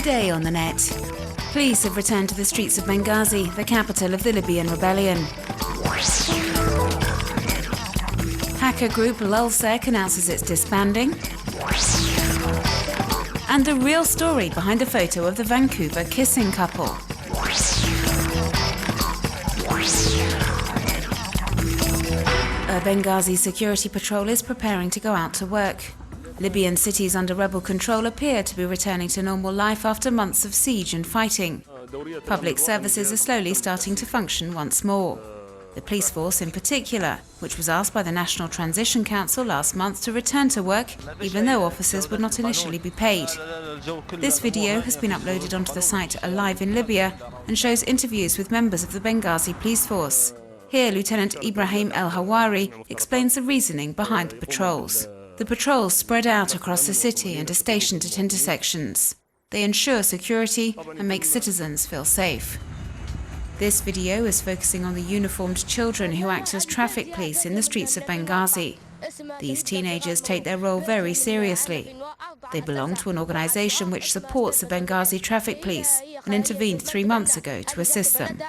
Today on the net, police have returned to the streets of Benghazi, the capital of the Libyan rebellion. Hacker group LulzSec announces its disbanding. And the real story behind the photo of the Vancouver kissing couple. A Benghazi security patrol is preparing to go out to work. Libyan cities under rebel control appear to be returning to normal life after months of siege and fighting. Public services are slowly starting to function once more. The police force in particular, which was asked by the National Transition Council last month to return to work, even though officers would not initially be paid. This video has been uploaded onto the site Alive in Libya and shows interviews with members of the Benghazi police force. Here, Lieutenant Ibrahim El-Hawari explains the reasoning behind the patrols. The patrols spread out across the city and are stationed at intersections. They ensure security and make citizens feel safe. This video is focusing on the uniformed children who act as traffic police in the streets of Benghazi. These teenagers take their role very seriously. They belong to an organisation which supports the Benghazi traffic police and intervened 3 months ago to assist them.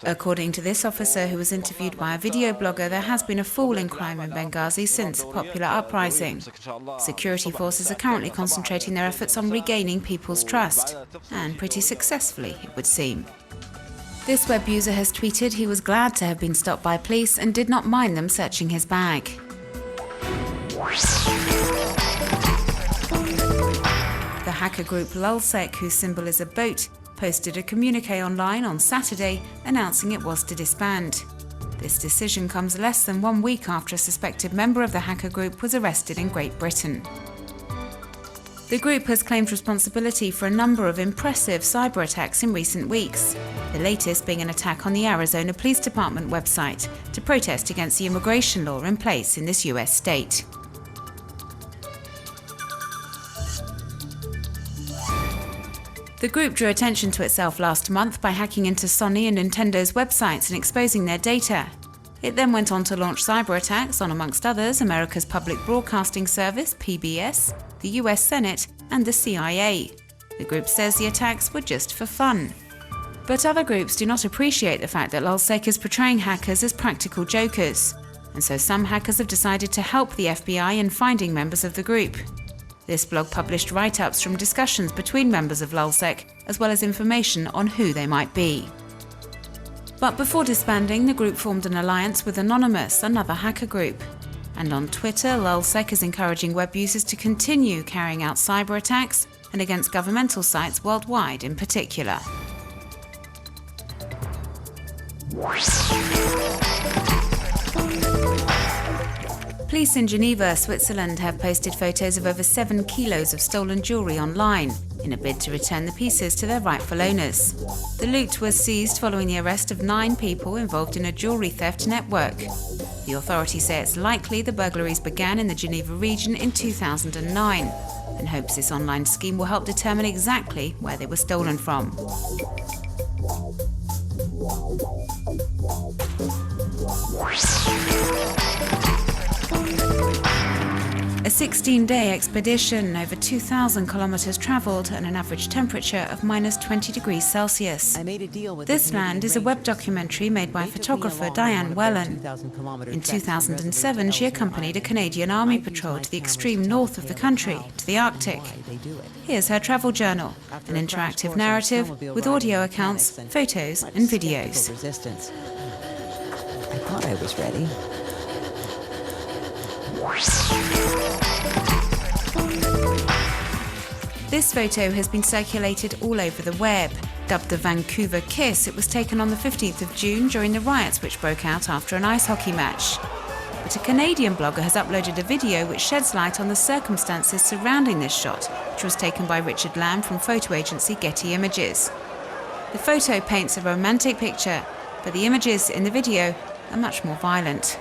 According to this officer, who was interviewed by a video blogger, there has been a fall in crime in Benghazi since the popular uprising. Security forces are currently concentrating their efforts on regaining people's trust, and pretty successfully, it would seem. This web user has tweeted he was glad to have been stopped by police and did not mind them searching his bag. The hacker group LulzSec, whose symbol is a boat, posted a communiqué online on Saturday announcing it was to disband. This decision comes less than 1 week after a suspected member of the hacker group was arrested in Great Britain. The group has claimed responsibility for a number of impressive cyber attacks in recent weeks, the latest being an attack on the Arizona Police Department website to protest against the immigration law in place in this US state. The group drew attention to itself last month by hacking into Sony and Nintendo's websites and exposing their data. It then went on to launch cyber attacks on, amongst others, America's Public Broadcasting Service, PBS, the US Senate, and the CIA. The group says the attacks were just for fun. But other groups do not appreciate the fact that LulzSec is portraying hackers as practical jokers, and so some hackers have decided to help the FBI in finding members of the group. This blog published write-ups from discussions between members of LulzSec, as well as information on who they might be. But before disbanding, the group formed an alliance with Anonymous, another hacker group. And on Twitter, LulzSec is encouraging web users to continue carrying out cyber attacks, and against governmental sites worldwide in particular. Police in Geneva, Switzerland have posted photos of over 7 kilos of stolen jewellery online in a bid to return the pieces to their rightful owners. The loot was seized following the arrest of 9 people involved in a jewellery theft network. The authorities say it's likely the burglaries began in the Geneva region in 2009 and hopes this online scheme will help determine exactly where they were stolen from. A 16-day expedition, over 2,000 kilometers travelled and an average temperature of -20 degrees Celsius. This Land is a web documentary made by photographer Diane Wellen. In 2007, she accompanied a Canadian Army patrol to the extreme north of the country, to the Arctic. Here's her travel journal, an interactive narrative with audio accounts, photos and videos. I thought I was ready. This photo has been circulated all over the web. Dubbed the Vancouver Kiss, it was taken on the 15th of June during the riots which broke out after an ice hockey match. But a Canadian blogger has uploaded a video which sheds light on the circumstances surrounding this shot, which was taken by Richard Lamb from photo agency Getty Images. The photo paints a romantic picture, but the images in the video are much more violent.